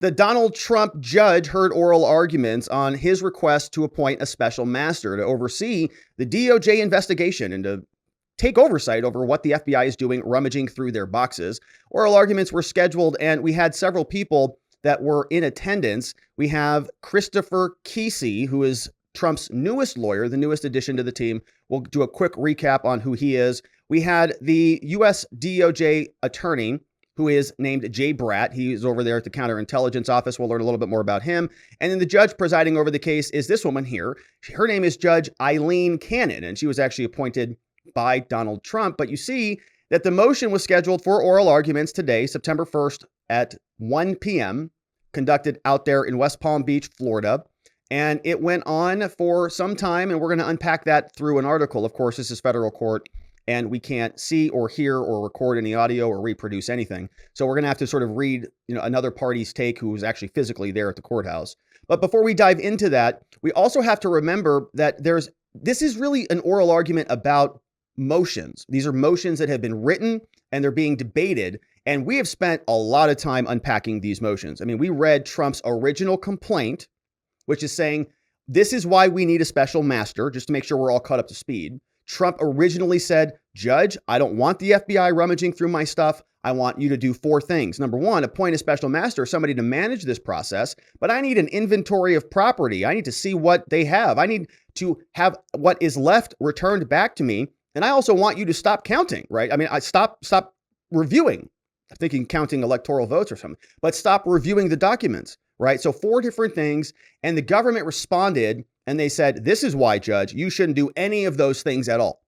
The Donald Trump judge heard oral arguments on his request to appoint a special master to oversee the DOJ investigation and to take oversight over what the FBI is doing, rummaging through their boxes. Oral arguments were scheduled, and we had several people that were in attendance. We have Christopher Kise, who is Trump's newest lawyer, the newest addition to the team. We'll do a quick recap on who he is. We had the U.S. DOJ attorney, who is named Jay Bratt. He's over there at the counterintelligence office. We'll learn a little bit more about him. And then the judge presiding over the case is this woman here. Her name is Judge Aileen Cannon, and she was actually appointed by Donald Trump. But you see that the motion was scheduled for oral arguments today, September 1st at 1 p.m., conducted out there in West Palm Beach, Florida. And it went on for some time, and we're going to unpack that through an article. Of course, this is federal court, and we can't see or hear or record any audio or reproduce anything. So we're going to have to sort of read, another party's take who was actually physically there at the courthouse. But before we dive into that, we also have to remember that this is really an oral argument about motions. These are motions that have been written and they're being debated. And we have spent a lot of time unpacking these motions. I mean, we read Trump's original complaint, which is saying, this is why we need a special master, just to make sure we're all caught up to speed. Trump originally said, Judge, I don't want the FBI rummaging through my stuff. I want you to do 4 things. Number 1, appoint a special master, somebody to manage this process. But I need an inventory of property. I need to see what they have. I need to have what is left returned back to me. And I also want you to stop counting, right? I mean, stop reviewing. I'm thinking counting electoral votes or something, but stop reviewing the documents, right? So 4 different things. And the government responded and they said, this is why, Judge, you shouldn't do any of those things at all.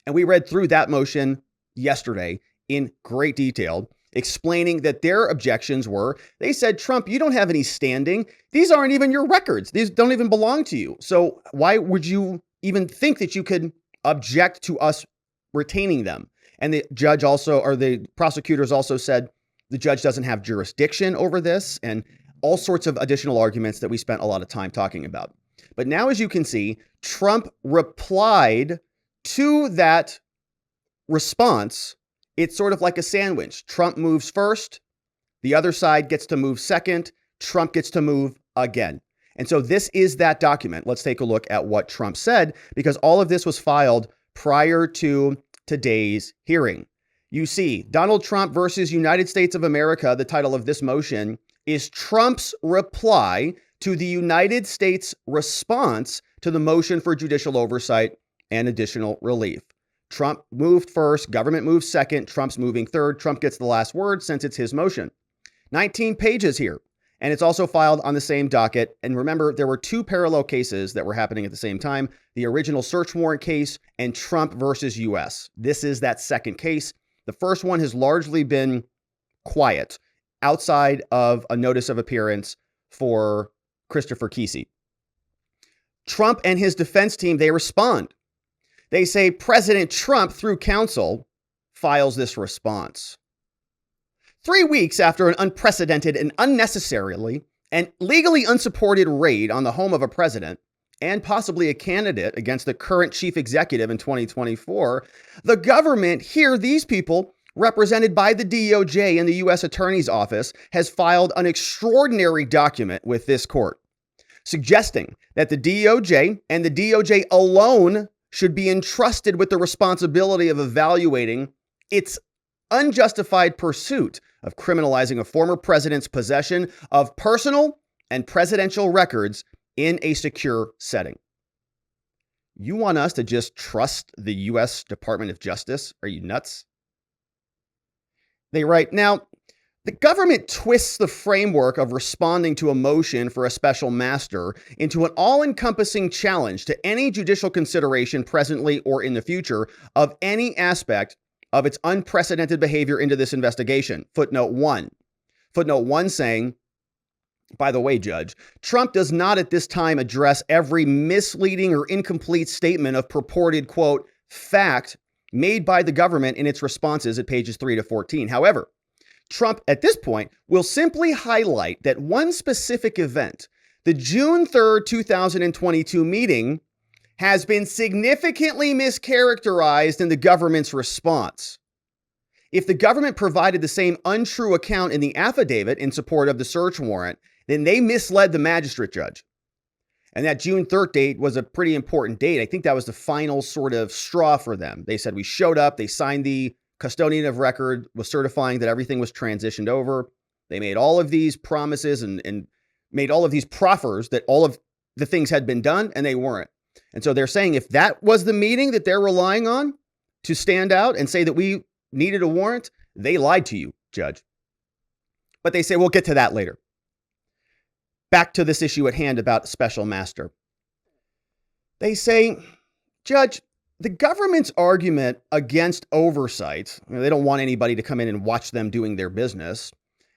And we read through that motion yesterday in great detail, explaining that their objections were, they said, Trump, you don't have any standing. These aren't even your records. These don't even belong to you. So why would you even think that you could object to us retaining them? And the judge also, or the prosecutors also said, the judge doesn't have jurisdiction over this, and all sorts of additional arguments that we spent a lot of time talking about. But now, as you can see, Trump replied to that response. It's sort of like a sandwich. Trump moves first. The other side gets to move second. Trump gets to move again. And so this is that document. Let's take a look at what Trump said, because all of this was filed prior to today's hearing. You see, Donald Trump versus United States of America, the title of this motion, is Trump's reply to the United States response to the motion for judicial oversight and additional relief. Trump moved first, government moved second, Trump's moving third. Trump gets the last word since it's his motion. 19 pages here, and it's also filed on the same docket. And remember, there were 2 parallel cases that were happening at the same time, the original search warrant case and Trump versus US. This is that second case. The first one has largely been quiet outside of a notice of appearance for Christopher Kise. Trump and his defense team, they respond. They say President Trump, through counsel, files this response. 3 weeks after an unprecedented and unnecessarily and legally unsupported raid on the home of a president and possibly a candidate against the current chief executive in 2024, the government, here these people, represented by the DOJ and the U.S. Attorney's Office, has filed an extraordinary document with this court, suggesting that the DOJ and the DOJ alone should be entrusted with the responsibility of evaluating its unjustified pursuit of criminalizing a former president's possession of personal and presidential records in a secure setting. You want us to just trust the U.S. Department of Justice? Are you nuts? They write, now, the government twists the framework of responding to a motion for a special master into an all-encompassing challenge to any judicial consideration presently or in the future of any aspect of its unprecedented behavior into this investigation. Footnote 1. Footnote 1 saying, by the way, Judge, Trump does not at this time address every misleading or incomplete statement of purported, quote, fact made by the government in its responses at pages 3 to 14. However, Trump at this point will simply highlight that one specific event, the June 3rd, 2022 meeting, has been significantly mischaracterized in the government's response. If the government provided the same untrue account in the affidavit in support of the search warrant, then they misled the magistrate judge. And that June 3rd date was a pretty important date. I think that was the final sort of straw for them. They said we showed up, they signed the custodian of record, was certifying that everything was transitioned over. They made all of these promises and made all of these proffers that all of the things had been done, and they weren't. And so they're saying if that was the meeting that they're relying on to stand out and say that we needed a warrant, they lied to you, Judge. But they say we'll get to that later. Back to this issue at hand about special master. They say, Judge, the government's argument against oversight, they don't want anybody to come in and watch them doing their business.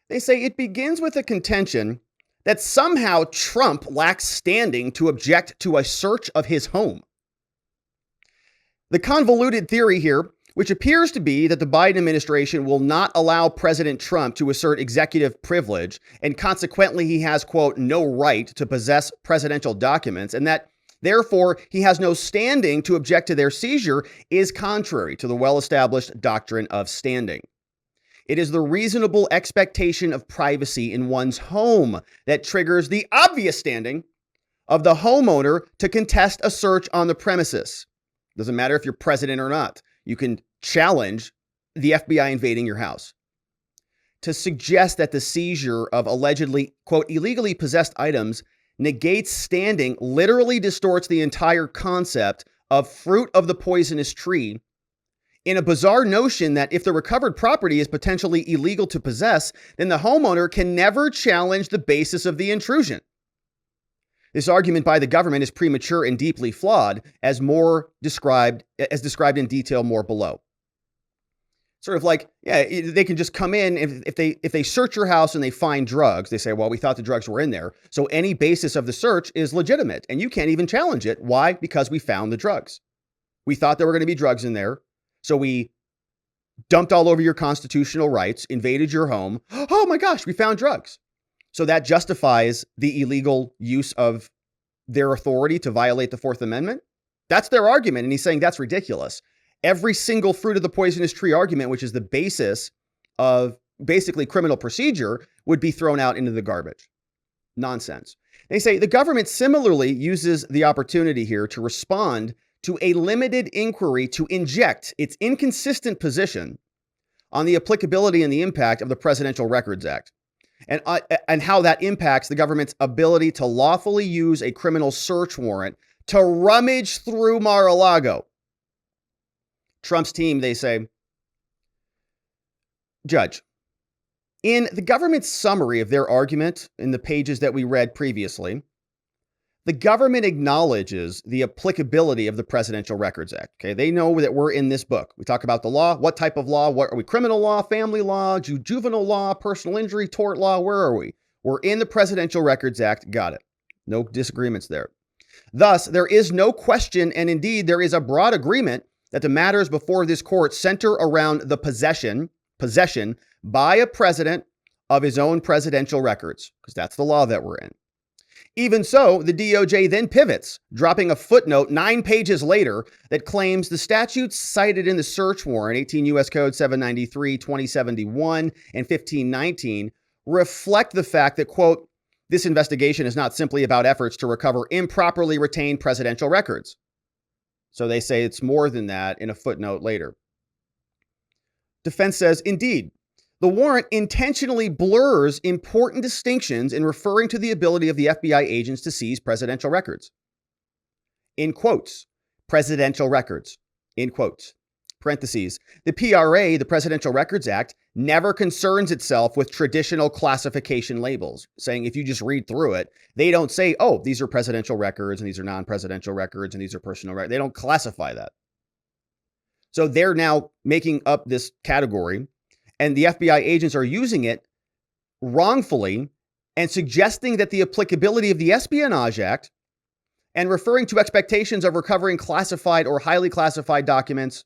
They say it begins with a contention that somehow Trump lacks standing to object to a search of his home. The convoluted theory here, which appears to be that the Biden administration will not allow President Trump to assert executive privilege, and consequently he has, quote, no right to possess presidential documents, and that therefore he has no standing to object to their seizure, is contrary to the well-established doctrine of standing. It is the reasonable expectation of privacy in one's home that triggers the obvious standing of the homeowner to contest a search on the premises. Doesn't matter if you're president or not. You can challenge the FBI invading your house. To suggest that the seizure of allegedly, quote, illegally possessed items negates standing literally distorts the entire concept of fruit of the poisonous tree in a bizarre notion that if the recovered property is potentially illegal to possess, then the homeowner can never challenge the basis of the intrusion. This argument by the government is premature and deeply flawed, as described in detail more below. Sort of like, yeah, they can just come in if they search your house and they find drugs. They say, well, we thought the drugs were in there, so any basis of the search is legitimate, and you can't even challenge it. Why? Because we found the drugs. We thought there were going to be drugs in there, so we dumped all over your constitutional rights, invaded your home. Oh my gosh, we found drugs. So that justifies the illegal use of their authority to violate the Fourth Amendment. That's their argument. And he's saying that's ridiculous. Every single fruit of the poisonous tree argument, which is the basis of basically criminal procedure, would be thrown out into the garbage. Nonsense. They say the government similarly uses the opportunity here to respond to a limited inquiry to inject its inconsistent position on the applicability and the impact of the Presidential Records Act, and how that impacts the government's ability to lawfully use a criminal search warrant to rummage through Mar-a-Lago. Trump's team, they say, Judge, in the government's summary of their argument in the pages that we read previously, the government acknowledges the applicability of the Presidential Records Act. Okay, they know that we're in this book. We talk about the law. What type of law? What are we? Criminal law, family law, juvenile law, personal injury, tort law? Where are we? We're in the Presidential Records Act. Got it. No disagreements there. Thus, there is no question, and indeed there is a broad agreement that the matters before this court center around the possession by a president of his own presidential records, because that's the law that we're in. Even so, the DOJ then pivots, dropping a footnote 9 pages later that claims the statutes cited in the search warrant, 18 U.S. Code 793, 2071, and 1519, reflect the fact that, quote, this investigation is not simply about efforts to recover improperly retained presidential records. So they say it's more than that in a footnote later. Defense says, indeed, the warrant intentionally blurs important distinctions in referring to the ability of the FBI agents to seize presidential records. In quotes, presidential records, in quotes, parentheses, the PRA, the Presidential Records Act, never concerns itself with traditional classification labels, saying if you just read through it, they don't say, oh, these are presidential records and these are non-presidential records and these are personal records. They don't classify that. So they're now making up this category, and the FBI agents are using it wrongfully and suggesting that the applicability of the Espionage Act and referring to expectations of recovering classified or highly classified documents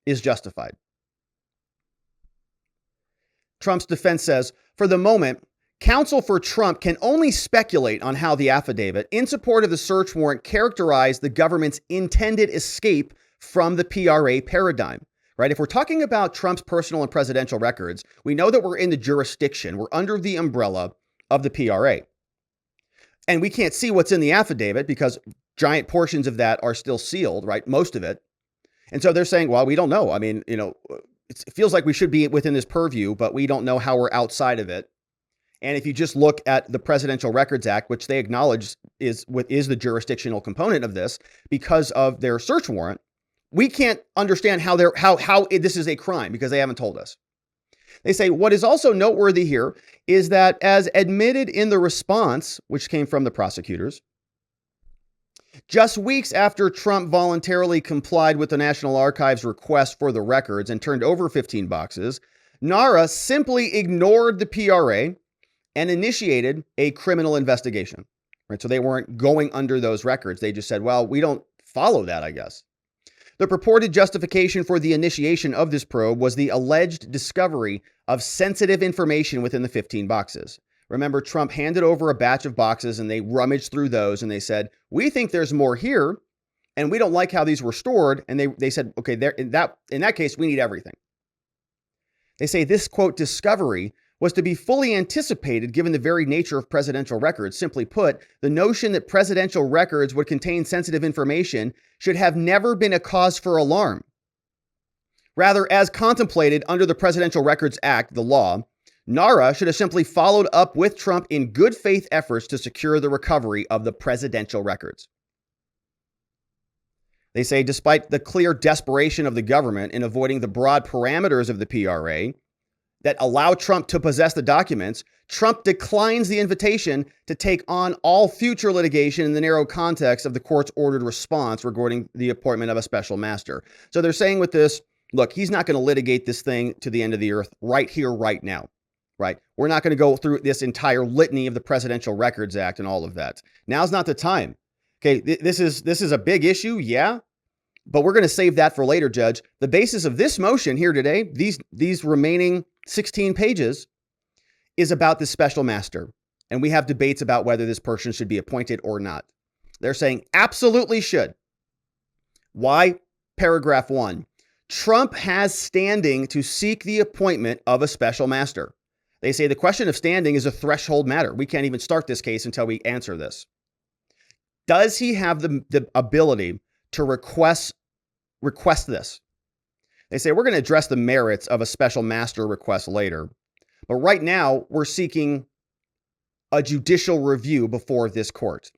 is justified. Trump's defense says, for the moment, counsel for Trump can only speculate on how the affidavit in support of the search warrant characterized the government's intended escape from the PRA paradigm. right? If we're talking about Trump's personal and presidential records, we know that we're in the jurisdiction, we're under the umbrella of the PRA. And we can't see what's in the affidavit because giant portions of that are still sealed, right? Most of it. And so they're saying, well, we don't know. I mean, it feels like we should be within this purview, but we don't know how we're outside of it. And if you just look at the Presidential Records Act, which they acknowledge is the jurisdictional component of this because of their search warrant, we can't understand how this is a crime because they haven't told us. They say what is also noteworthy here is that as admitted in the response, which came from the prosecutors, just weeks after Trump voluntarily complied with the National Archives' request for the records and turned over 15 boxes, NARA simply ignored the PRA and initiated a criminal investigation. Right? So they weren't going under those records. They just said, well, we don't follow that, I guess. The purported justification for the initiation of this probe was the alleged discovery of sensitive information within the 15 boxes. Remember, Trump handed over a batch of boxes and they rummaged through those and they said, we think there's more here and we don't like how these were stored. And they said, okay, in that case, we need everything. They say this, quote, discovery was to be fully anticipated given the very nature of presidential records. Simply put, the notion that presidential records would contain sensitive information should have never been a cause for alarm. Rather, as contemplated under the Presidential Records Act, the law, NARA should have simply followed up with Trump in good faith efforts to secure the recovery of the presidential records. They say, despite the clear desperation of the government in avoiding the broad parameters of the PRA that allow Trump to possess the documents, Trump declines the invitation to take on all future litigation in the narrow context of the court's ordered response regarding the appointment of a special master. So they're saying with this, look, he's not going to litigate this thing to the end of the earth right here, right now. Right? We're not going to go through this entire litany of the Presidential Records Act and all of that. Now's not the time. Okay, this is a big issue, yeah, but we're going to save that for later, Judge. The basis of this motion here today, these remaining 16 pages, is about this special master. And we have debates about whether this person should be appointed or not. They're saying absolutely should. Why? Paragraph 1. Trump has standing to seek the appointment of a special master. They say the question of standing is a threshold matter. We can't even start this case until we answer this. Does he have the ability to request this? They say we're going to address the merits of a special master request later. But right now, we're seeking a judicial review before this court.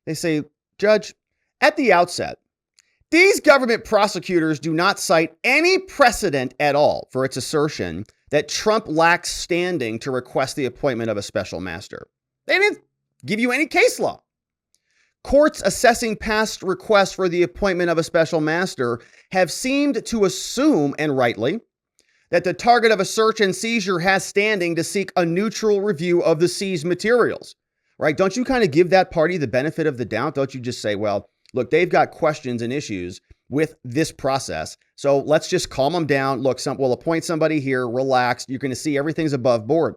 They say, Judge, at the outset, these government prosecutors do not cite any precedent at all for its assertion that Trump lacks standing to request the appointment of a special master. They didn't give you any case law. Courts assessing past requests for the appointment of a special master have seemed to assume, and rightly, that the target of a search and seizure has standing to seek a neutral review of the seized materials. Right? Don't you kind of give that party the benefit of the doubt? Don't you just say, well, look, they've got questions and issues with this process. So let's just calm them down. Look, we'll appoint somebody here, relax. You're going to see everything's above board.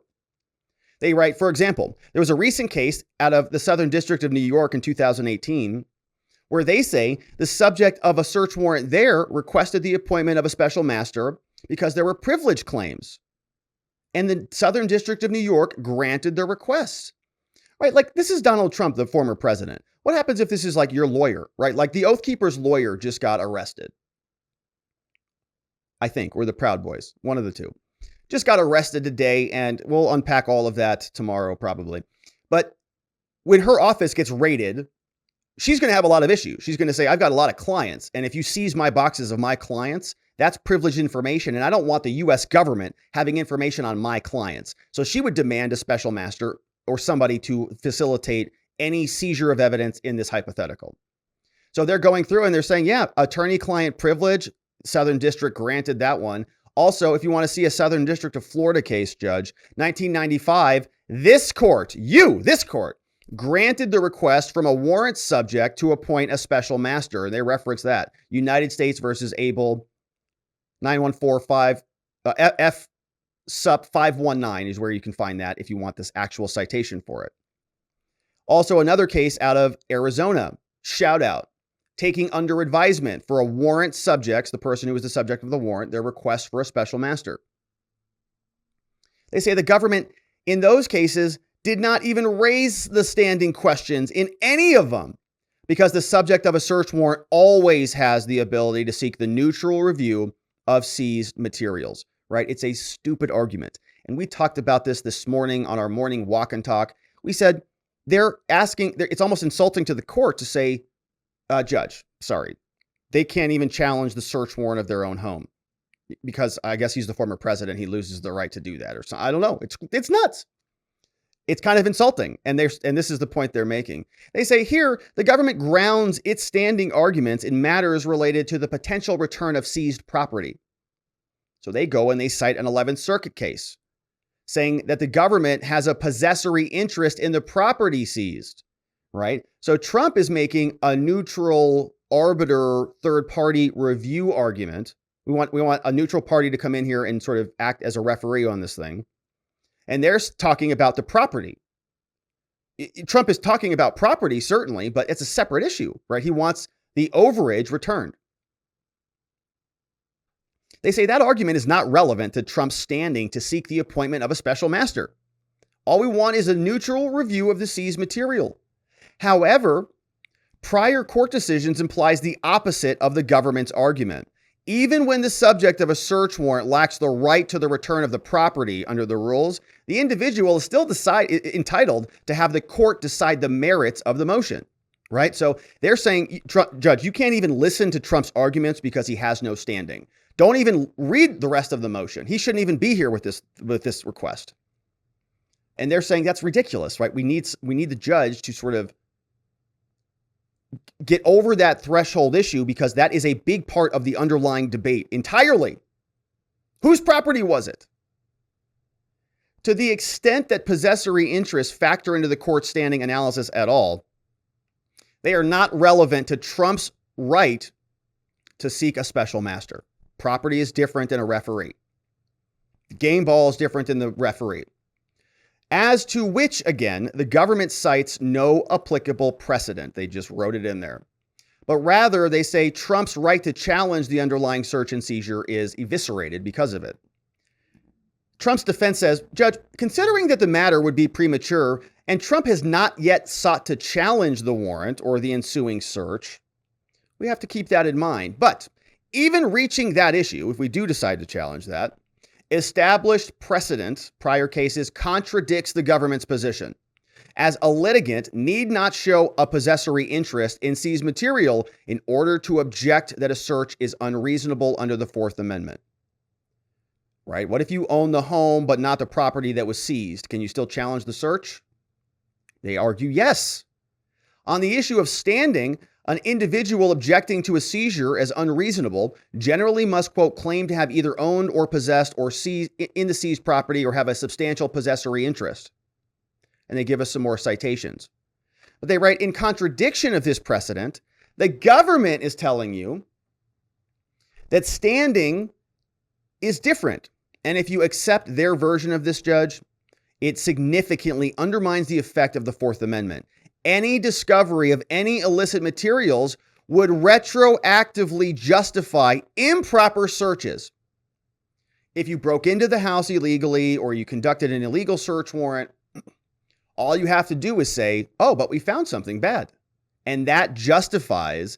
They write, for example, there was a recent case out of the Southern District of New York in 2018 where they say the subject of a search warrant there requested the appointment of a special master because there were privilege claims. And the Southern District of New York granted the request. Right? Like, this is Donald Trump, the former president. What happens if this is like your lawyer, right? Like the Oath Keeper's lawyer just got arrested. I think, or the Proud Boys, one of the two. Just got arrested today, and we'll unpack all of that tomorrow probably. But when her office gets raided, she's going to have a lot of issues. She's going to say, I've got a lot of clients, and if you seize my boxes of my clients, that's privileged information, and I don't want the U.S. government having information on my clients. So she would demand a special master or somebody to facilitate any seizure of evidence in this hypothetical. So they're going through and they're saying, yeah, attorney-client privilege, Southern District granted that one. Also, if you want to see a Southern District of Florida case, Judge, 1995, this court granted the request from a warrant subject to appoint a special master. They reference that. United States versus Able 9145 F Sup 519 is where you can find that if you want this actual citation for it. Also, another case out of Arizona, shout out. taking under advisement for a warrant subjects, the person who was the subject of the warrant, their request for a special master. They say the government in those cases did not even raise the standing questions in any of them because the subject of a search warrant always has the ability to seek the neutral review of seized materials, right? It's a stupid argument. And we talked about this morning on our morning walk and talk. We said it's almost insulting to the court to say, Judge, sorry, they can't even challenge the search warrant of their own home because I guess he's the former president. He loses the right to do that or something. I don't know. It's nuts. It's kind of insulting. And this is the point they're making. They say here, the government grounds its standing arguments in matters related to the potential return of seized property. So they go and they cite an 11th Circuit case saying that the government has a possessory interest in the property seized, right? So Trump is making a neutral arbiter third-party review argument. We want a neutral party to come in here and sort of act as a referee on this thing. And they're talking about the property. Trump is talking about property, certainly, but it's a separate issue, right? He wants the overage returned. They say that argument is not relevant to Trump's standing to seek the appointment of a special master. All we want is a neutral review of the seized material. However, prior court decisions implies the opposite of the government's argument. Even when the subject of a search warrant lacks the right to the return of the property under the rules, the individual is still entitled to have the court decide the merits of the motion, right? So they're saying, Judge, you can't even listen to Trump's arguments because he has no standing. Don't even read the rest of the motion. He shouldn't even be here with this request. And they're saying that's ridiculous, right? We need the judge to sort of get over that threshold issue because that is a big part of the underlying debate entirely. Whose property was it? To the extent that possessory interests factor into the court standing analysis at all, they are not relevant to Trump's right to seek a special master. Property is different than a referee. The game ball is different than the referee. As to which, again, the government cites no applicable precedent. They just wrote it in there. But rather, they say Trump's right to challenge the underlying search and seizure is eviscerated because of it. Trump's defense says, Judge, considering that the matter would be premature and Trump has not yet sought to challenge the warrant or the ensuing search, we have to keep that in mind. But even reaching that issue, if we do decide to challenge that, established precedent, prior cases, contradicts the government's position, as a litigant need not show a possessory interest in seized material in order to object that a search is unreasonable under the Fourth Amendment. Right? What if you own the home but not the property that was seized? Can you still challenge the search? They argue yes. On the issue of standing, an individual objecting to a seizure as unreasonable generally must, quote, claim to have either owned or possessed or seized in the seized property or have a substantial possessory interest. And they give us some more citations. But they write, in contradiction of this precedent, the government is telling you that standing is different. And if you accept their version of this, Judge, it significantly undermines the effect of the Fourth Amendment. Any discovery of any illicit materials would retroactively justify improper searches. If you broke into the house illegally or you conducted an illegal search warrant, all you have to do is say, oh, but we found something bad. And that justifies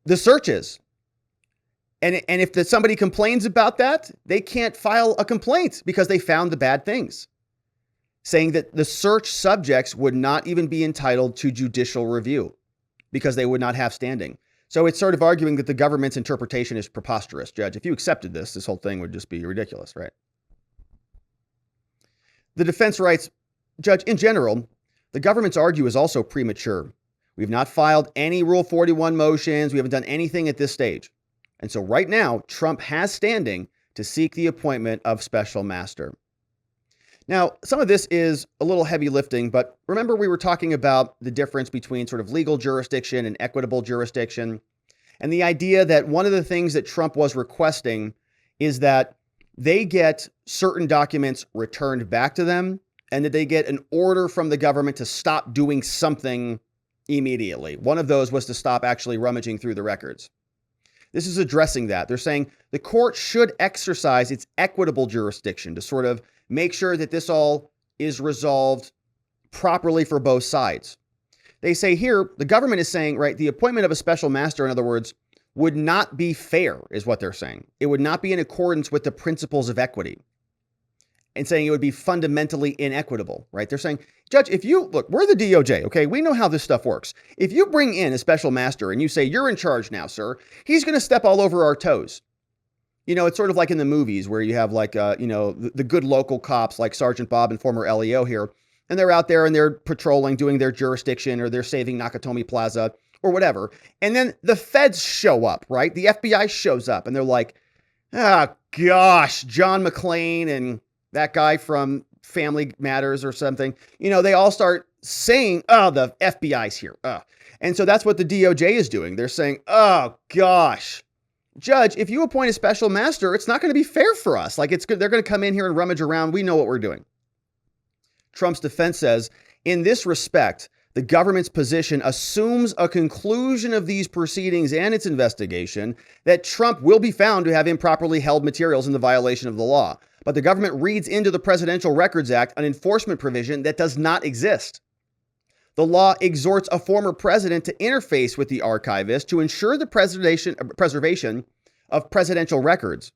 the searches. And if somebody complains about that, they can't file a complaint because they found the bad things, saying that the search subjects would not even be entitled to judicial review because they would not have standing. So it's sort of arguing that the government's interpretation is preposterous, Judge. If you accepted this whole thing would just be ridiculous, right? The defense writes, Judge, in general, the government's argue is also premature. We've not filed any Rule 41 motions. We haven't done anything at this stage. And so right now, Trump has standing to seek the appointment of special master. Now, some of this is a little heavy lifting, but remember we were talking about the difference between sort of legal jurisdiction and equitable jurisdiction, and the idea that one of the things that Trump was requesting is that they get certain documents returned back to them and that they get an order from the government to stop doing something immediately. One of those was to stop actually rummaging through the records. This is addressing that. They're saying the court should exercise its equitable jurisdiction to sort of make sure that this all is resolved properly for both sides. They say here, the government is saying, right, the appointment of a special master, in other words, would not be fair, is what they're saying. It would not be in accordance with the principles of equity, and saying it would be fundamentally inequitable, right? They're saying, Judge, if you, look, we're the DOJ, okay? We know how this stuff works. If you bring in a special master and you say, you're in charge now, sir, he's going to step all over our toes. You know, it's sort of like in the movies where you have like, the good local cops like Sergeant Bob and former LEO here, and they're out there and they're patrolling, doing their jurisdiction, or they're saving Nakatomi Plaza or whatever. And then the feds show up, right? The FBI shows up and they're like, oh gosh, John McClane and that guy from Family Matters or something, you know, they all start saying, oh, the FBI's here. And so that's what the DOJ is doing. They're saying, oh gosh, Judge, if you appoint a special master, it's not going to be fair for us. Like it's good. They're going to come in here and rummage around. We know what we're doing. Trump's defense says, in this respect, the government's position assumes a conclusion of these proceedings and its investigation that Trump will be found to have improperly held materials in the violation of the law. But the government reads into the Presidential Records Act an enforcement provision that does not exist. The law exhorts a former president to interface with the archivist to ensure the preservation of presidential records.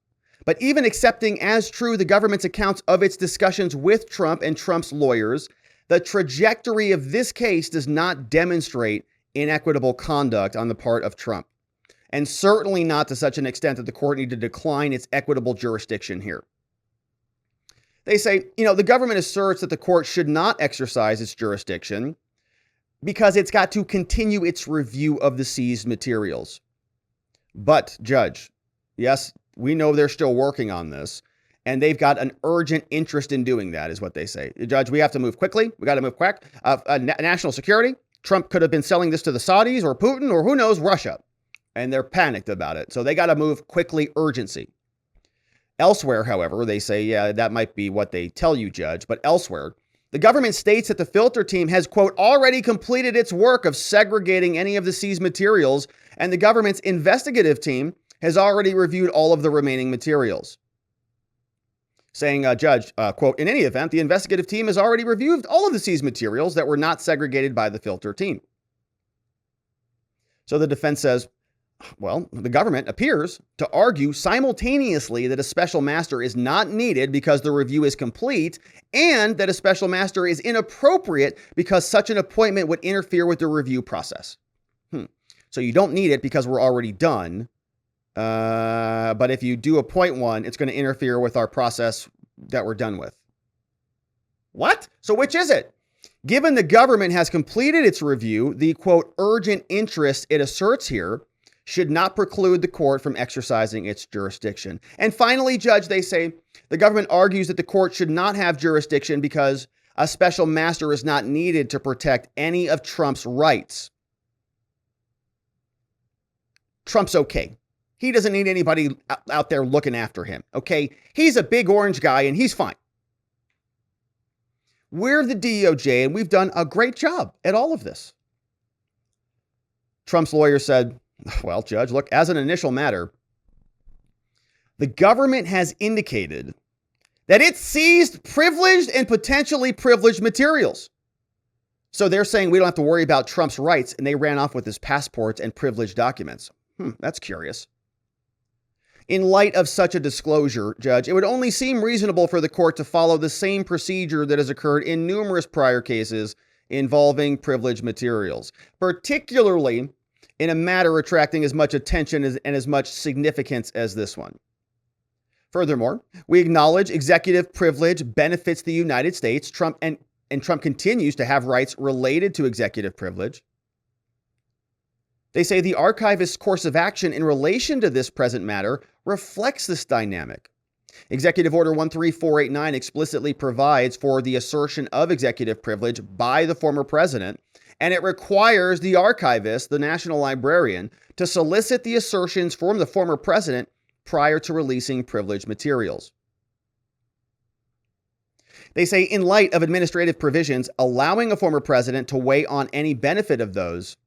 But even accepting as true the government's accounts of its discussions with Trump and Trump's lawyers, the trajectory of this case does not demonstrate inequitable conduct on the part of Trump, and certainly not to such an extent that the court need to decline its equitable jurisdiction here. They say, you know, the government asserts that the court should not exercise its jurisdiction because it's got to continue its review of the seized materials. But, Judge, yes, we know they're still working on this, and they've got an urgent interest in doing that, is what they say. Judge, we have to move quickly. We got to move quick. National security. Trump could have been selling this to the Saudis or Putin or who knows, Russia. And they're panicked about it. So they got to move quickly, urgency. Elsewhere, however, they say, yeah, that might be what they tell you, Judge. But elsewhere, the government states that the filter team has, quote, already completed its work of segregating any of the seized materials, and the government's investigative team has already reviewed all of the remaining materials. Saying, Judge, quote, in any event, the investigative team has already reviewed all of the seized materials that were not segregated by the filter team. So the defense says, well, the government appears to argue simultaneously that a special master is not needed because the review is complete, and that a special master is inappropriate because such an appointment would interfere with the review process. So you don't need it because we're already done. But if you do appoint one, it's going to interfere with our process that we're done with. What? So which is it? Given the government has completed its review, the, quote, urgent interest it asserts here should not preclude the court from exercising its jurisdiction. And finally, Judge, they say the government argues that the court should not have jurisdiction because a special master is not needed to protect any of Trump's rights. Trump's okay. He doesn't need anybody out there looking after him, okay? He's a big orange guy and he's fine. We're the DOJ and we've done a great job at all of this. Trump's lawyer said, well, Judge, look, as an initial matter, the government has indicated that it seized privileged and potentially privileged materials. So they're saying we don't have to worry about Trump's rights, and they ran off with his passports and privileged documents. That's curious. In light of such a disclosure, Judge, it would only seem reasonable for the court to follow the same procedure that has occurred in numerous prior cases involving privileged materials, particularly in a matter attracting as much attention and as much significance as this one. Furthermore, we acknowledge executive privilege benefits the United States. Trump continues to have rights related to executive privilege. They say the archivist's course of action in relation to this present matter reflects this dynamic. Executive Order 13489 explicitly provides for the assertion of executive privilege by the former president, and it requires the archivist, the national librarian, to solicit the assertions from the former president prior to releasing privileged materials. They say, in light of administrative provisions allowing a former president to weigh on any benefit of those,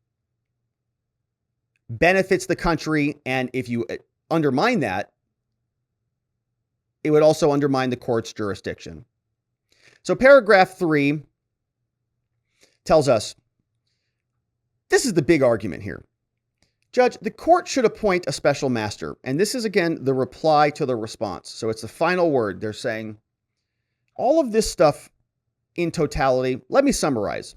benefits the country, and if you undermine that, it would also undermine the court's jurisdiction. So paragraph 3 tells us, this is the big argument here. Judge, the court should appoint a special master. And this is, again, the reply to the response. So it's the final word. They're saying, all of this stuff in totality, let me summarize.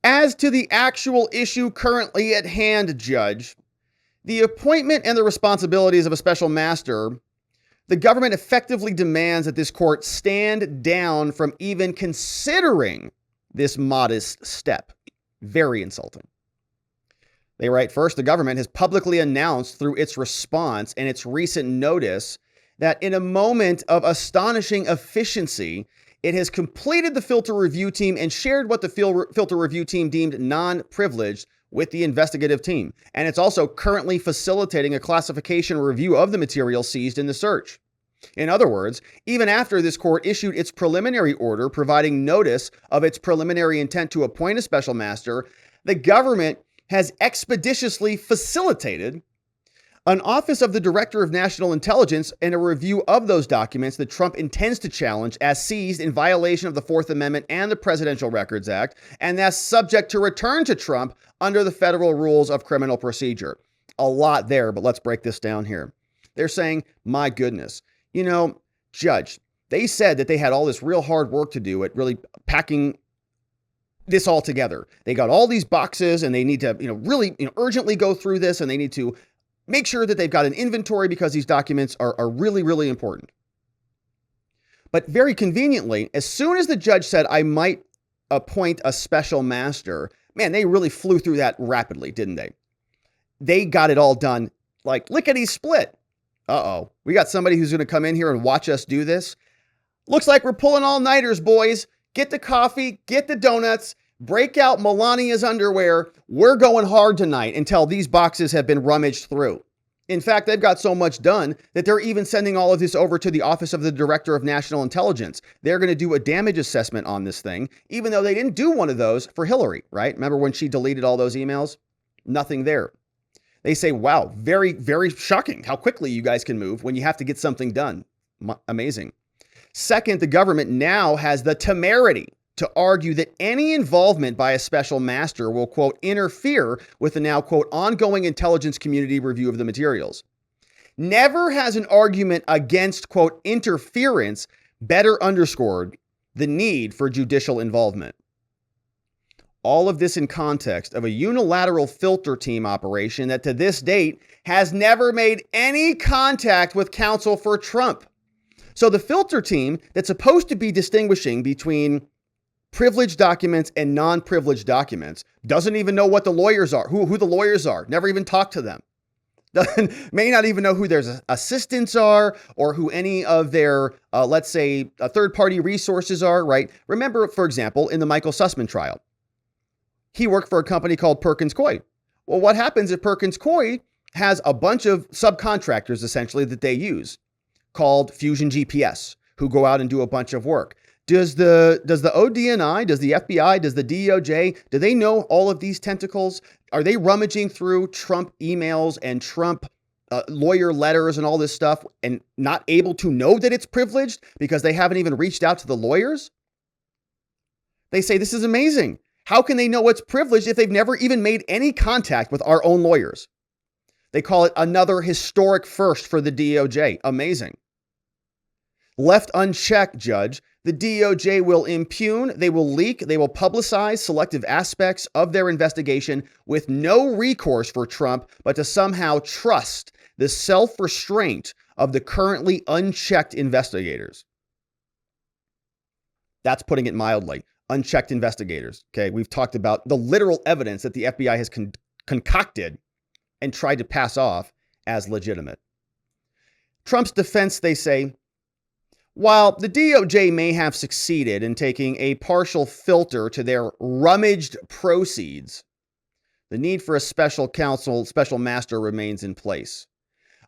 As to the actual issue currently at hand, Judge, the appointment and the responsibilities of a special master, the government effectively demands that this court stand down from even considering this modest step. Very insulting. They write, first, the government has publicly announced through its response and its recent notice that in a moment of astonishing efficiency, it has completed the filter review team and shared what the filter review team deemed non-privileged with the investigative team. And it's also currently facilitating a classification review of the material seized in the search. In other words, even after this court issued its preliminary order providing notice of its preliminary intent to appoint a special master, the government has expeditiously facilitated an Office of the Director of National Intelligence and a review of those documents that Trump intends to challenge as seized in violation of the Fourth Amendment and the Presidential Records Act, and that's subject to return to Trump under the federal rules of criminal procedure. A lot there, but let's break this down here. They're saying, my goodness, Judge, they said that they had all this real hard work to do at really packing this all together. They got all these boxes and they need to, really urgently go through this, and they need to make sure that they've got an inventory because these documents are really, really important. But very conveniently, as soon as the judge said, I might appoint a special master, man, they really flew through that rapidly, didn't they? They got it all done like lickety split. Uh-oh, we got somebody who's going to come in here and watch us do this. Looks like we're pulling all-nighters, boys. Get the coffee, get the donuts, break out Melania's underwear. We're going hard tonight until these boxes have been rummaged through. In fact, they've got so much done that they're even sending all of this over to the Office of the Director of National Intelligence. They're going to do a damage assessment on this thing, even though they didn't do one of those for Hillary, right? Remember when she deleted all those emails? Nothing there. They say, wow, very, very shocking how quickly you guys can move when you have to get something done. Amazing. Second, the government now has the temerity to argue that any involvement by a special master will, quote, interfere with the now, quote, ongoing intelligence community review of the materials. Never has an argument against, quote, interference better underscored the need for judicial involvement. All of this in context of a unilateral filter team operation that to this date has never made any contact with counsel for Trump. So the filter team that's supposed to be distinguishing between privileged documents and non-privileged documents doesn't even know what the lawyers are, who the lawyers are, never even talked to them. May not even know who their assistants are or who any of their, let's say, third-party resources are, right? Remember, for example, in the Michael Sussman trial, he worked for a company called Perkins Coie. Well, what happens if Perkins Coie has a bunch of subcontractors, essentially, that they use called Fusion GPS, who go out and do a bunch of work? Does the ODNI, does the FBI, does the DOJ, do they know all of these tentacles? Are they rummaging through Trump emails and Trump lawyer letters and all this stuff and not able to know that it's privileged because they haven't even reached out to the lawyers? They say, this is amazing. How can they know what's privileged if they've never even made any contact with our own lawyers? They call it another historic first for the DOJ. Amazing. Left unchecked, Judge, the DOJ will impugn, they will leak, they will publicize selective aspects of their investigation with no recourse for Trump, but to somehow trust the self-restraint of the currently unchecked investigators. That's putting it mildly. Unchecked investigators. Okay, we've talked about the literal evidence that the FBI has concocted and tried to pass off as legitimate. Trump's defense, they say, while the DOJ may have succeeded in taking a partial filter to their rummaged proceeds, the need for a special master remains in place.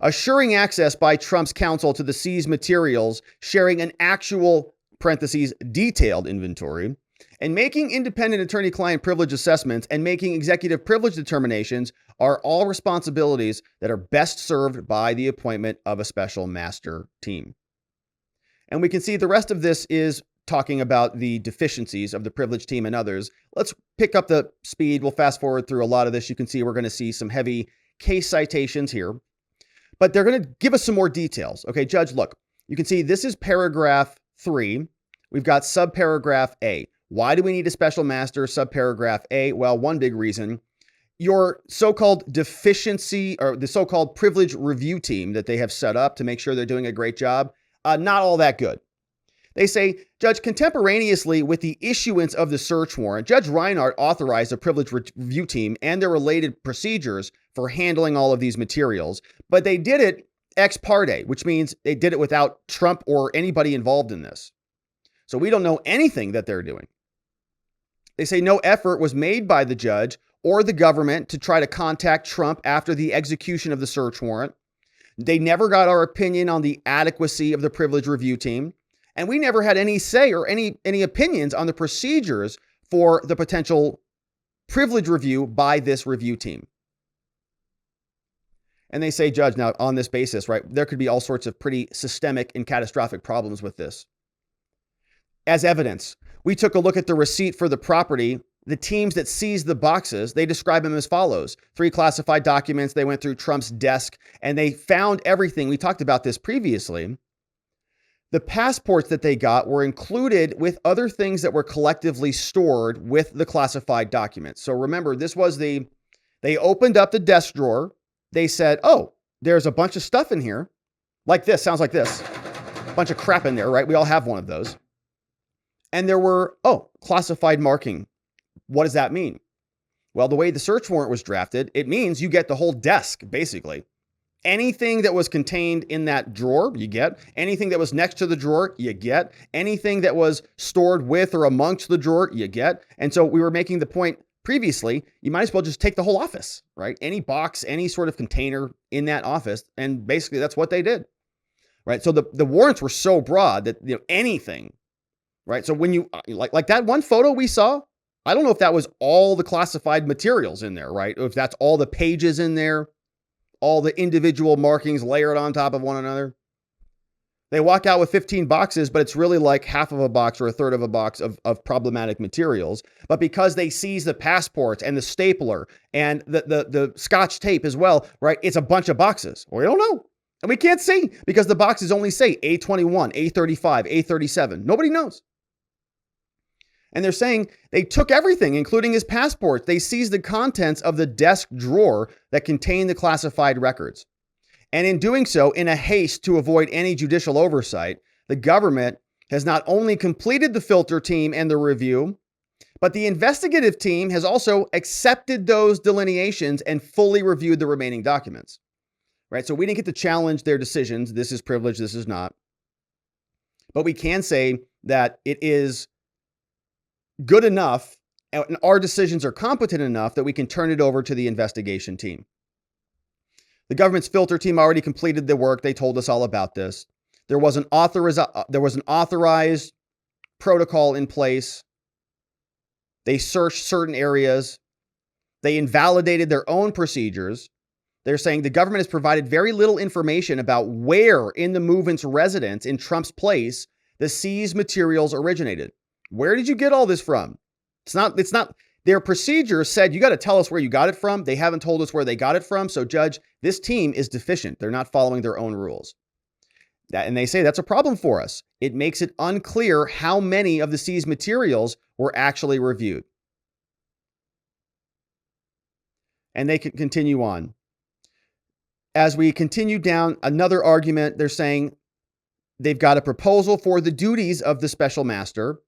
Assuring access by Trump's counsel to the seized materials, sharing an actual parentheses, detailed inventory, and making independent attorney-client privilege assessments and making executive privilege determinations are all responsibilities that are best served by the appointment of a special master team. And we can see the rest of this is talking about the deficiencies of the privilege team and others. Let's pick up the speed. We'll fast forward through a lot of this. You can see we're going to see some heavy case citations here, but they're going to give us some more details. Okay, Judge, look, you can see this is paragraph 3. We've got subparagraph A. Why do we need a special master? Subparagraph A. Well, one big reason, your so-called deficiency or the so-called privilege review team that they have set up to make sure they're doing a great job, not all that good. They say, Judge, contemporaneously with the issuance of the search warrant, Judge Reinhardt authorized a privilege review team and their related procedures for handling all of these materials, but they did it ex parte, which means they did it without Trump or anybody involved in this. So we don't know anything that they're doing. They say no effort was made by the judge or the government to try to contact Trump after the execution of the search warrant. They never got our opinion on the adequacy of the privilege review team. And we never had any say or any opinions on the procedures for the potential privilege review by this review team. And they say, Judge, now on this basis, right, there could be all sorts of pretty systemic and catastrophic problems with this. As evidence, we took a look at the receipt for the property. The teams that seized the boxes, they describe them as follows. 3 classified documents. They went through Trump's desk and they found everything. We talked about this previously. The passports that they got were included with other things that were collectively stored with the classified documents. So remember, this was they opened up the desk drawer. They said, oh, there's a bunch of stuff in here. Like this, sounds like this. A bunch of crap in there, right? We all have one of those. And there were, classified marking. What does that mean? Well, the way the search warrant was drafted, it means you get the whole desk, basically. Anything that was contained in that drawer, you get. Anything that was next to the drawer, you get. Anything that was stored with or amongst the drawer, you get. And so we were making the point previously, you might as well just take the whole office, right? Any box, any sort of container in that office. And basically that's what they did, right? So the warrants were so broad that, anything, right? So when you, like that one photo we saw, I don't know if that was all the classified materials in there, right? Or if that's all the pages in there, all the individual markings layered on top of one another. They walk out with 15 boxes, but it's really like half of a box or a third of a box of problematic materials. But because they seize the passports and the stapler and the scotch tape as well, right? It's a bunch of boxes. We don't know. And we can't see because the boxes only say A21, A35, A37. Nobody knows. And they're saying they took everything, including his passport. They seized the contents of the desk drawer that contained the classified records. And in doing so, in a haste to avoid any judicial oversight, the government has not only completed the filter team and the review, but the investigative team has also accepted those delineations and fully reviewed the remaining documents. Right? So we didn't get to challenge their decisions. This is privileged, this is not. But we can say that it is good enough, and our decisions are competent enough that we can turn it over to the investigation team. The government's filter team already completed the work. They told us all about this. There was an authorized protocol in place. They searched certain areas. They invalidated their own procedures. They're saying the government has provided very little information about where in the movement's residence in Trump's place the seized materials originated. Where did you get all this from? It's not, their procedure said, you got to tell us where you got it from. They haven't told us where they got it from. So Judge, this team is deficient. They're not following their own rules. And they say that's a problem for us. It makes it unclear how many of the seized materials were actually reviewed. And they can continue on. As we continue down another argument, they're saying they've got a proposal for the duties of the special master.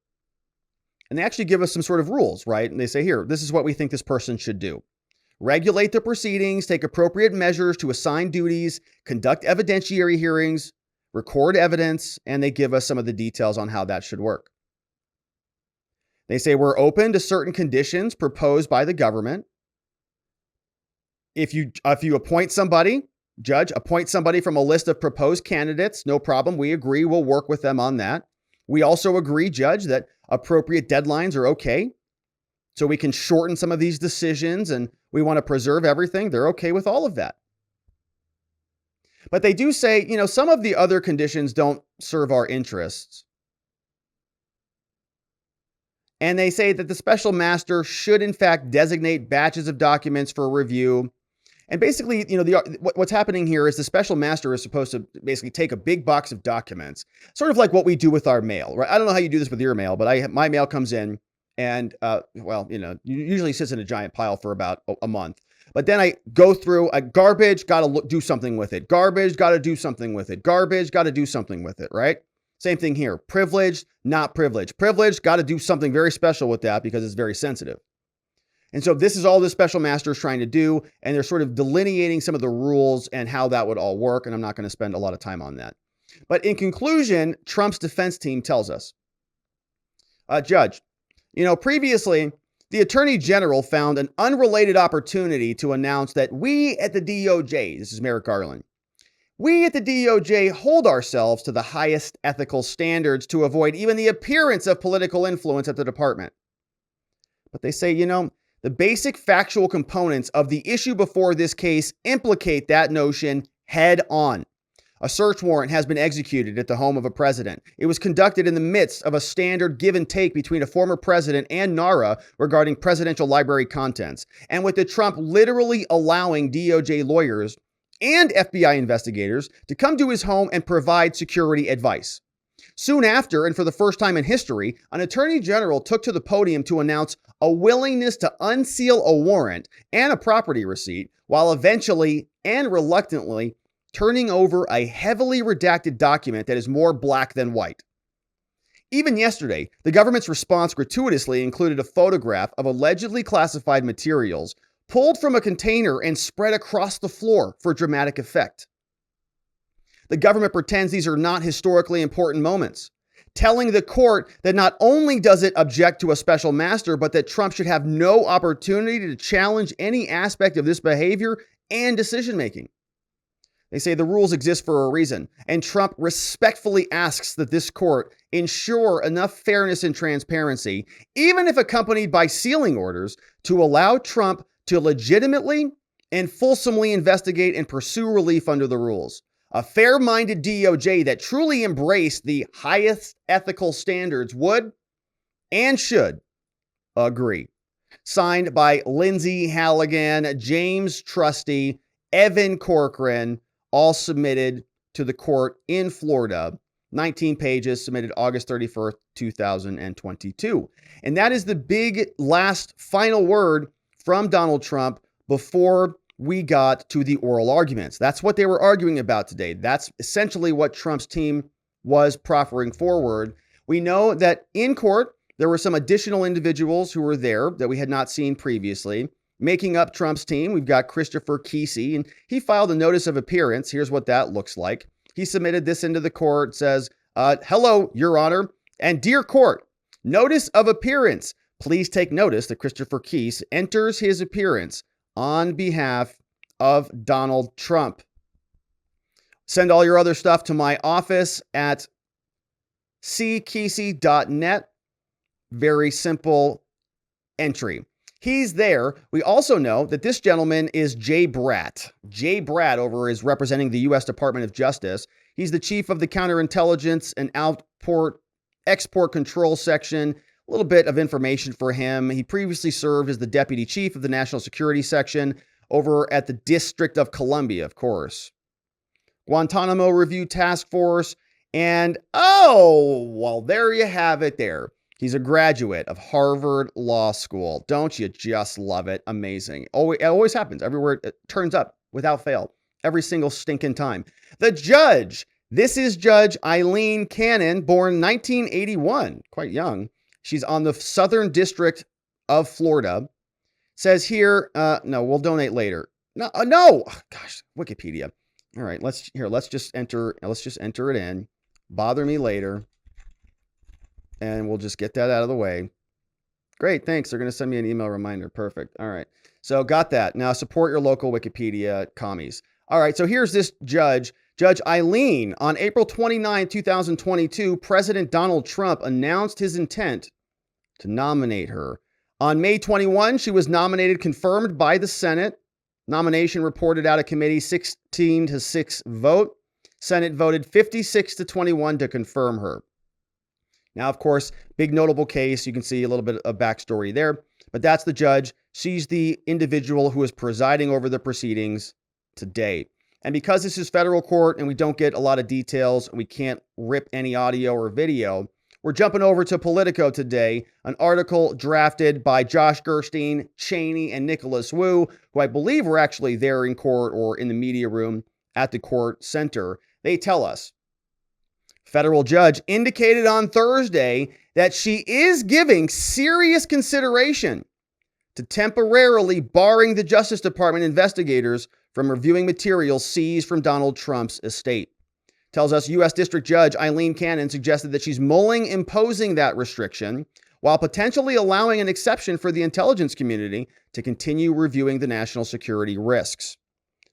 And they actually give us some sort of rules, right? And they say, here, this is what we think this person should do. Regulate the proceedings, take appropriate measures to assign duties, conduct evidentiary hearings, record evidence, and they give us some of the details on how that should work. They say we're open to certain conditions proposed by the government. If you appoint somebody, Judge, appoint somebody from a list of proposed candidates, no problem. We agree. We'll work with them on that. We also agree, Judge, that appropriate deadlines are okay. So we can shorten some of these decisions and we want to preserve everything. They're okay with all of that. But they do say, some of the other conditions don't serve our interests. And they say that the special master should, in fact, designate batches of documents for review. And basically, what's happening here is the special master is supposed to basically take a big box of documents, sort of like what we do with our mail, right? I don't know how you do this with your mail, but my mail comes in and, usually sits in a giant pile for about a month. But then I go through garbage, got to do something with it. Garbage, got to do something with it. Garbage, got to do something with it, right? Same thing here. Privileged, not privileged. Privileged, got to do something very special with that because it's very sensitive. And so this is all the special master is trying to do, and they're sort of delineating some of the rules and how that would all work, and I'm not going to spend a lot of time on that. But in conclusion, Trump's defense team tells us, Judge, previously, the Attorney General found an unrelated opportunity to announce that we at the DOJ, this is Merrick Garland, we at the DOJ hold ourselves to the highest ethical standards to avoid even the appearance of political influence at the department. But they say, the basic factual components of the issue before this case implicate that notion head on. A search warrant has been executed at the home of a president. It was conducted in the midst of a standard give and take between a former president and NARA regarding presidential library contents, and with the Trump literally allowing DOJ lawyers and FBI investigators to come to his home and provide security advice. Soon after, and for the first time in history, an attorney general took to the podium to announce a willingness to unseal a warrant and a property receipt, while eventually and reluctantly turning over a heavily redacted document that is more black than white. Even yesterday, the government's response gratuitously included a photograph of allegedly classified materials pulled from a container and spread across the floor for dramatic effect. The government pretends these are not historically important moments, telling the court that not only does it object to a special master, but that Trump should have no opportunity to challenge any aspect of this behavior and decision-making. They say the rules exist for a reason, and Trump respectfully asks that this court ensure enough fairness and transparency, even if accompanied by sealing orders, to allow Trump to legitimately and fulsomely investigate and pursue relief under the rules. A fair-minded DOJ that truly embraced the highest ethical standards would and should agree. Signed by Lindsay Halligan, James Trusty, Evan Corcoran, all submitted to the court in Florida. 19 pages submitted August 31st, 2022. And that is the big last final word from Donald Trump before we got to the oral arguments. That's what they were arguing about today. That's essentially what Trump's team was proffering forward. We know that in court, there were some additional individuals who were there that we had not seen previously. Making up Trump's team, we've got Christopher Kise, and he filed a notice of appearance. Here's what that looks like. He submitted this into the court, says, hello, Your Honor, and dear court, notice of appearance. Please take notice that Christopher Kise enters his appearance on behalf of Donald Trump. Send all your other stuff to my office at ckise.net. Very simple entry. He's there. We also know that this gentleman is Jay Bratt. Jay Bratt over is representing the U.S. Department of Justice. He's the chief of the Counterintelligence and Export Control Section. A little bit of information for him. He previously served as the deputy chief of the National Security Section over at the District of Columbia, of course. Guantanamo Review Task Force. And, there you have it there. He's a graduate of Harvard Law School. Don't you just love it? Amazing. It always happens. Everywhere it turns up without fail. Every single stinking time. The judge. This is Judge Aileen Cannon, born 1981. Quite young. She's on the Southern District of Florida. Says here, no, we'll donate later. No. Gosh, Wikipedia. All right, let's just enter it in. Bother me later. And we'll just get that out of the way. Great, thanks. They're going to send me an email reminder. Perfect. All right. So got that. Now support your local Wikipedia commies. All right, so here's this judge Judge Aileen, on April 29, 2022, President Donald Trump announced his intent to nominate her. On May 21, she was nominated, confirmed by the Senate. Nomination reported out of committee, 16-6 vote. Senate voted 56-21 to confirm her. Now, of course, big notable case. You can see a little bit of backstory there, but that's the judge. She's the individual who is presiding over the proceedings today. And because this is federal court and we don't get a lot of details and we can't rip any audio or video, we're jumping over to Politico today, an article drafted by Josh Gerstein, Cheney, and Nicholas Wu, who I believe were actually there in court or in the media room at the court center. They tell us, federal judge indicated on Thursday that she is giving serious consideration to temporarily barring the Justice Department investigators from reviewing materials seized from Donald Trump's estate. Tells us U.S. District Judge Aileen Cannon suggested that she's mulling imposing that restriction while potentially allowing an exception for the intelligence community to continue reviewing the national security risks.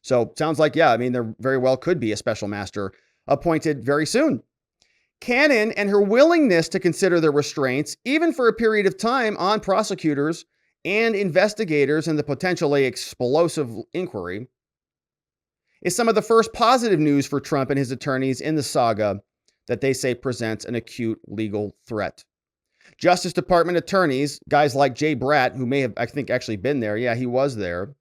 So sounds like, yeah, I mean, there very well could be a special master appointed very soon. Cannon and her willingness to consider the restraints, even for a period of time, on prosecutors and investigators in the potentially explosive inquiry is some of the first positive news for Trump and his attorneys in the saga that they say presents an acute legal threat. Justice Department attorneys, guys like Jay Bratt, who may have, I think, actually been there. Yeah, he was there.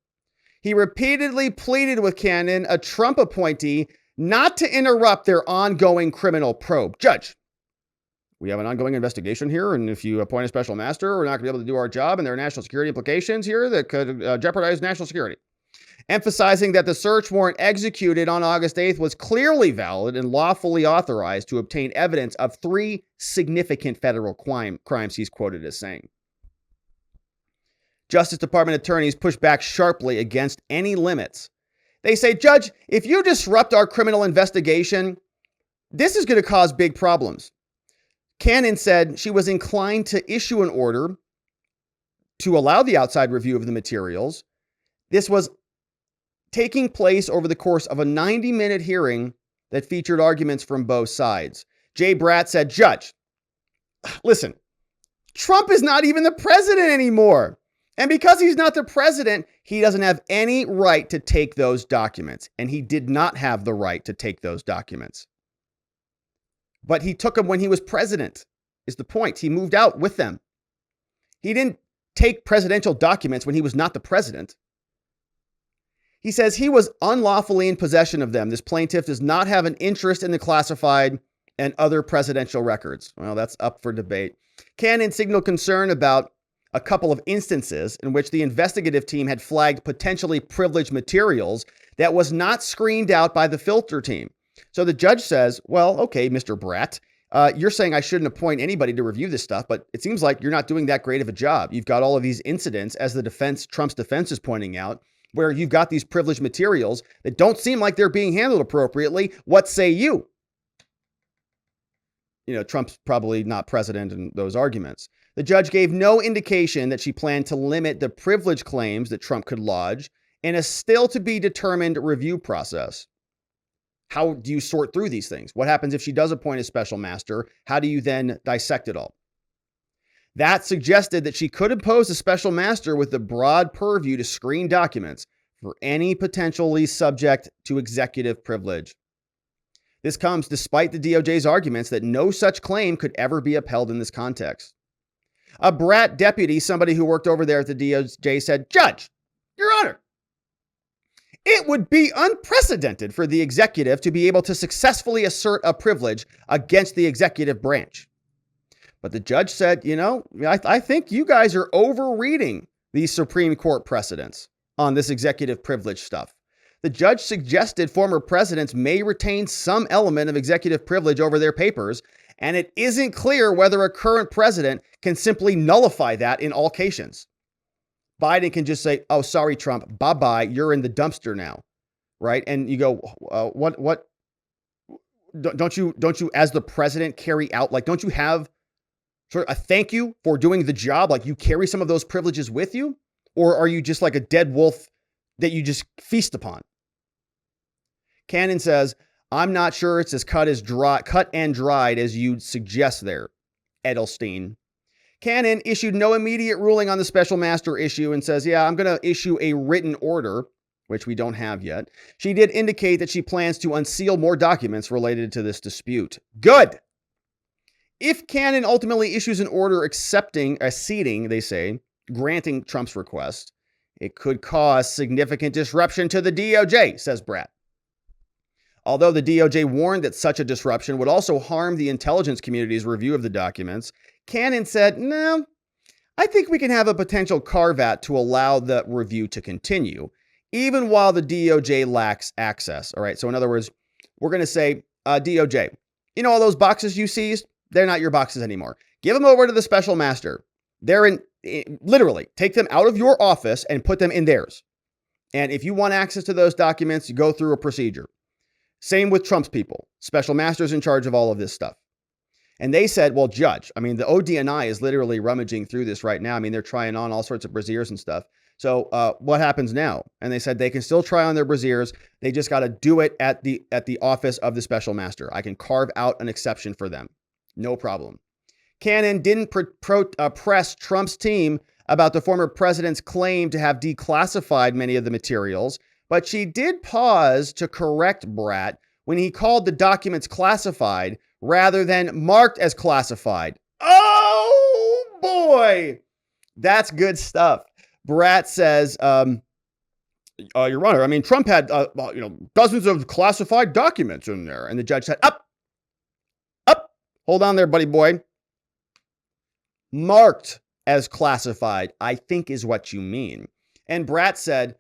He repeatedly pleaded with Cannon, a Trump appointee, not to interrupt their ongoing criminal probe. Judge, we have an ongoing investigation here, and if you appoint a special master, we're not going to be able to do our job, and there are national security implications here that could jeopardize national security. Emphasizing that the search warrant executed on August 8th was clearly valid and lawfully authorized to obtain evidence of 3 significant federal crimes, he's quoted as saying. Justice Department attorneys push back sharply against any limits. They say, Judge, if you disrupt our criminal investigation, this is going to cause big problems. Cannon said she was inclined to issue an order to allow the outside review of the materials. This was taking place over the course of a 90-minute hearing that featured arguments from both sides. Jay Bratt said, Judge, listen, Trump is not even the president anymore. And because he's not the president, he doesn't have any right to take those documents. And he did not have the right to take those documents. But he took them when he was president, is the point. He moved out with them. He didn't take presidential documents when he was not the president. He says he was unlawfully in possession of them. This plaintiff does not have an interest in the classified and other presidential records. Well, that's up for debate. Cannon signaled concern about a couple of instances in which the investigative team had flagged potentially privileged materials that was not screened out by the filter team. So the judge says, well, okay, Mr. Bratt, you're saying I shouldn't appoint anybody to review this stuff, but it seems like you're not doing that great of a job. You've got all of these incidents, as the defense, Trump's defense is pointing out, where you've got these privileged materials that don't seem like they're being handled appropriately. What say you? You know, Trump's probably not president in those arguments. The judge gave no indication that she planned to limit the privilege claims that Trump could lodge in a still to be determined review process. How do you sort through these things? What happens if she does appoint a special master? How do you then dissect it all? That suggested that she could impose a special master with the broad purview to screen documents for any potentially subject to executive privilege. This comes despite the DOJ's arguments that no such claim could ever be upheld in this context. A Bratt deputy, somebody who worked over there at the DOJ, said, Judge, Your Honor, it would be unprecedented for the executive to be able to successfully assert a privilege against the executive branch. But the judge said, you know, I think you guys are overreading these Supreme Court precedents on this executive privilege stuff. The judge suggested former presidents may retain some element of executive privilege over their papers, and it isn't clear whether a current president can simply nullify that in all cases. Biden can just say, oh, sorry, Trump, bye-bye, you're in the dumpster now, right? And you go, what? Don't you, as the president, carry out, like, don't you have sort of a thank you for doing the job? Like, you carry some of those privileges with you? Or are you just like a dead wolf that you just feast upon? Cannon says, I'm not sure it's as cut and dried as you'd suggest there, Edelstein. Cannon issued no immediate ruling on the special master issue and says, yeah, I'm going to issue a written order, which we don't have yet. She did indicate that she plans to unseal more documents related to this dispute. Good. If Cannon ultimately issues an order acceding, they say, granting Trump's request, it could cause significant disruption to the DOJ, says Bratt. Although the DOJ warned that such a disruption would also harm the intelligence community's review of the documents, Cannon said, no, I think we can have a potential carve-out to allow the review to continue, even while the DOJ lacks access. All right, so in other words, we're going to say, DOJ, you know all those boxes you seized? They're not your boxes anymore. Give them over to the special master. They're literally, take them out of your office and put them in theirs. And if you want access to those documents, you go through a procedure. Same with Trump's people. Special master's in charge of all of this stuff. And they said, well, Judge, I mean, the ODNI is literally rummaging through this right now. I mean, they're trying on all sorts of brassieres and stuff. So what happens now? And they said they can still try on their brassieres. They just got to do it at the office of the special master. I can carve out an exception for them. No problem. Cannon didn't press Trump's team about the former president's claim to have declassified many of the materials, but she did pause to correct Bratt when he called the documents classified rather than marked as classified. Oh, boy. That's good stuff. Bratt says, Your Honor, I mean, Trump had dozens of classified documents in there. And the judge said, up. Hold on there, buddy boy. Marked as classified, I think is what you mean. And Bratt said,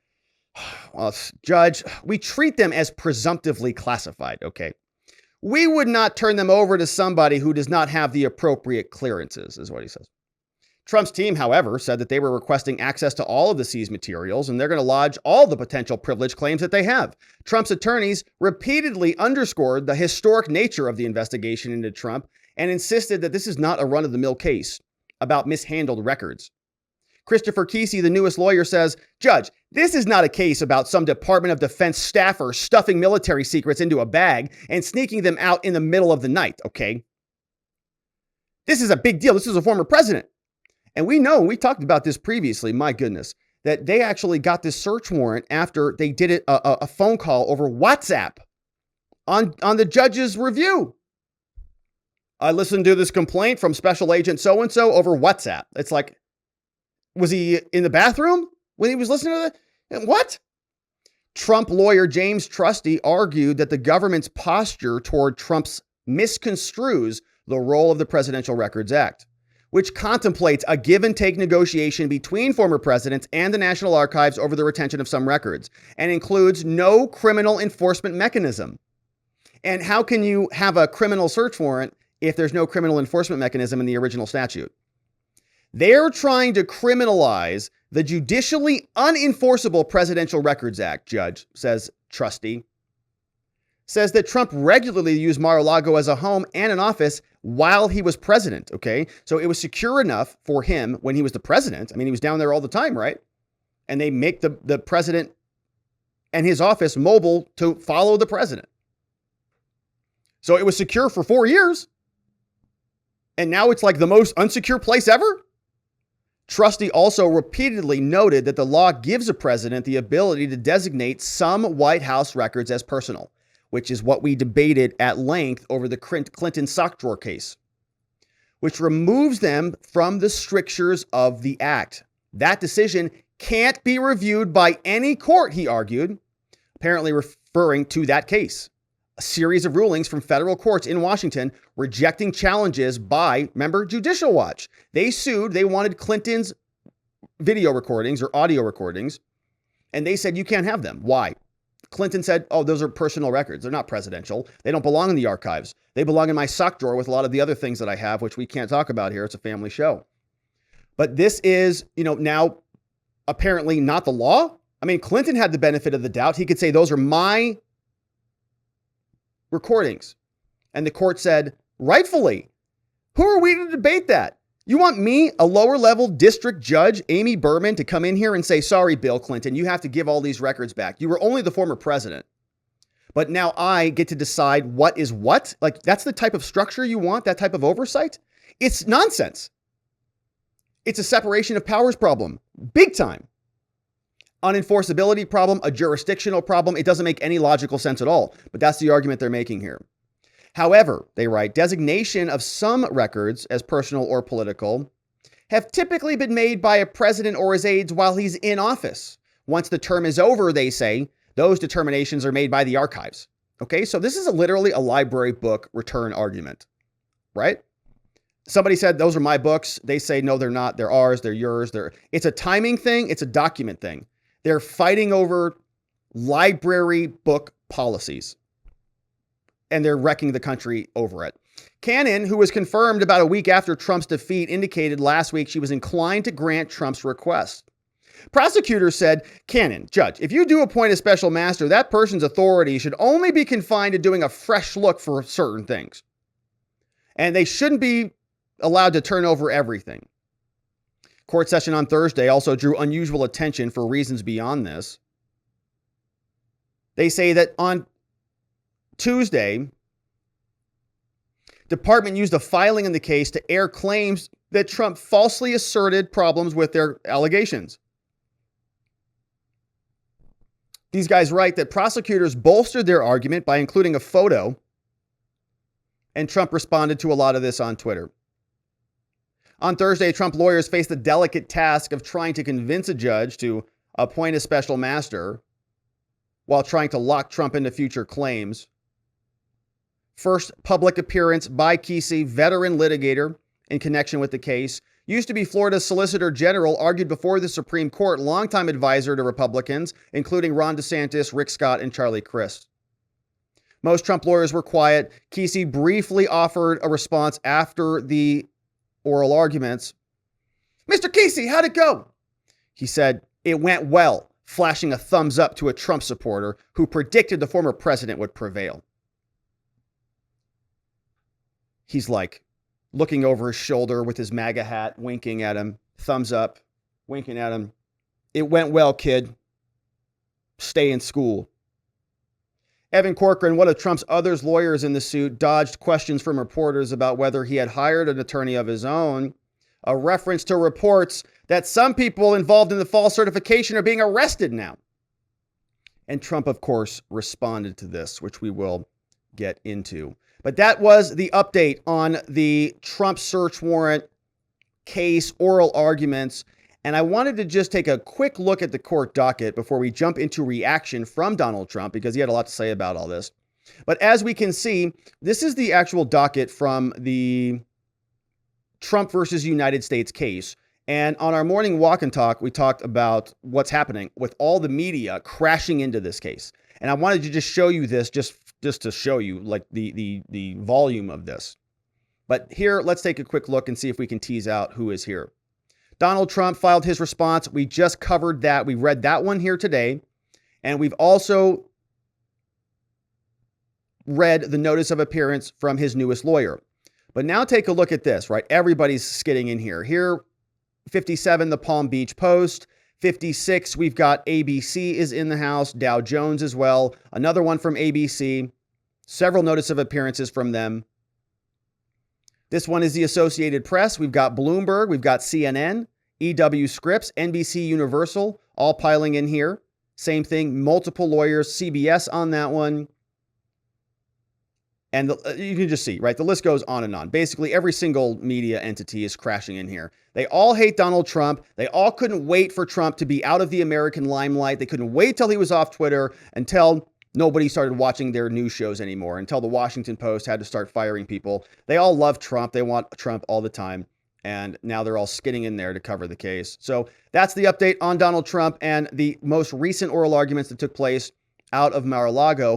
well, Judge, we treat them as presumptively classified, okay? We would not turn them over to somebody who does not have the appropriate clearances, is what he says. Trump's team, however, said that they were requesting access to all of the seized materials, and they're going to lodge all the potential privilege claims that they have. Trump's attorneys repeatedly underscored the historic nature of the investigation into Trump and insisted that this is not a run-of-the-mill case about mishandled records. Christopher Kise, the newest lawyer, says, Judge, this is not a case about some Department of Defense staffer stuffing military secrets into a bag and sneaking them out in the middle of the night, okay? This is a big deal. This is a former president. And we know, we talked about this previously, my goodness, that they actually got this search warrant after they did a phone call over WhatsApp on the judge's review. I listened to this complaint from Special Agent so-and-so over WhatsApp. It's like, was he in the bathroom when he was listening to that? What? Trump lawyer James Trusty argued that the government's posture toward Trump's misconstrues the role of the Presidential Records Act, which contemplates a give-and-take negotiation between former presidents and the National Archives over the retention of some records, and includes no criminal enforcement mechanism. And how can you have a criminal search warrant if there's no criminal enforcement mechanism in the original statute? They're trying to criminalize the judicially unenforceable Presidential Records Act, Judge, says Trusty. Says that Trump regularly used Mar-a-Lago as a home and an office while he was president, okay? So it was secure enough for him when he was the president. I mean, he was down there all the time, right? And they make the president and his office mobile to follow the president. So it was secure for 4 years. And now it's like the most unsecure place ever? Trusty also repeatedly noted that the law gives a president the ability to designate some White House records as personal, which is what we debated at length over the Clinton sock drawer case, which removes them from the strictures of the act. That decision can't be reviewed by any court, he argued, apparently referring to that case. A series of rulings from federal courts in Washington rejecting challenges by, remember, Judicial Watch. They sued, they wanted Clinton's video recordings or audio recordings, and they said you can't have them. Why? Clinton said, oh, those are personal records. They're not presidential. They don't belong in the archives. They belong in my sock drawer with a lot of the other things that I have, which we can't talk about here. It's a family show. But this is, now apparently not the law. I mean, Clinton had the benefit of the doubt. He could say, those are my recordings. And the court said, rightfully, who are we to debate that? You want me, a lower level district judge, Amy Berman, to come in here and say, sorry, Bill Clinton, you have to give all these records back. You were only the former president. but now I get to decide what is what? Like, that's the type of structure you want, that type of oversight? It's nonsense. It's a separation of powers problem, big time. Unenforceability problem, a jurisdictional problem. It doesn't make any logical sense at all, but that's the argument they're making here. However, they write, designation of some records as personal or political have typically been made by a president or his aides while he's in office. Once the term is over, they say, those determinations are made by the archives. Okay, so this is literally a library book return argument, right? Somebody said, those are my books. They say, no, they're not. They're ours. They're yours. It's a timing thing. It's a document thing. They're fighting over library book policies, and they're wrecking the country over it. Cannon, who was confirmed about a week after Trump's defeat, indicated last week she was inclined to grant Trump's request. Prosecutors said, Cannon, Judge, if you do appoint a special master, that person's authority should only be confined to doing a fresh look for certain things. And they shouldn't be allowed to turn over everything. Court session on Thursday also drew unusual attention for reasons beyond this. They say that on Tuesday, department used a filing in the case to air claims that Trump falsely asserted problems with their allegations. These guys write that prosecutors bolstered their argument by including a photo, and Trump responded to a lot of this on Twitter. On Thursday, Trump lawyers faced the delicate task of trying to convince a judge to appoint a special master while trying to lock Trump into future claims. First public appearance by Kise, veteran litigator in connection with the case, used to be Florida's Solicitor General, argued before the Supreme Court, longtime advisor to Republicans, including Ron DeSantis, Rick Scott, and Charlie Crist. Most Trump lawyers were quiet. Kise briefly offered a response after the oral arguments. Mr. Kise, how'd it go? He said, it went well, flashing a thumbs up to a Trump supporter who predicted the former president would prevail. He's like looking over his shoulder with his MAGA hat, winking at him, thumbs up, winking at him. It went well, kid. Stay in school. Evan Corcoran, one of Trump's other lawyers in the suit, dodged questions from reporters about whether he had hired an attorney of his own, a reference to reports that some people involved in the false certification are being arrested now. And Trump, of course, responded to this, which we will get into. But that was the update on the Trump search warrant case, oral arguments. And I wanted to just take a quick look at the court docket before we jump into reaction from Donald Trump, because he had a lot to say about all this. But as we can see, this is the actual docket from the Trump versus United States case. And on our morning walk and talk, we talked about what's happening with all the media crashing into this case. And I wanted to just show you this just to show you like the volume of this. But here, let's take a quick look and see if we can tease out who is here. Donald Trump filed his response. We just covered that. We read that one here today. And we've also read the notice of appearance from his newest lawyer. But now take a look at this, right? Everybody's skidding in here. Here, 57, the Palm Beach Post. 56, we've got ABC is in the house. Dow Jones as well. Another one from ABC. Several notice of appearances from them. This one is the Associated Press. We've got Bloomberg. We've got CNN, EW Scripps, NBC Universal, all piling in here. Same thing, multiple lawyers, CBS on that one. And you can just see, right? The list goes on and on. Basically, every single media entity is crashing in here. They all hate Donald Trump. They all couldn't wait for Trump to be out of the American limelight. They couldn't wait till he was off Twitter, until nobody started watching their news shows anymore, until the Washington Post had to start firing people. They all love Trump. They want Trump all the time. And now they're all skidding in there to cover the case. So that's the update on Donald Trump and the most recent oral arguments that took place out of Mar-a-Lago.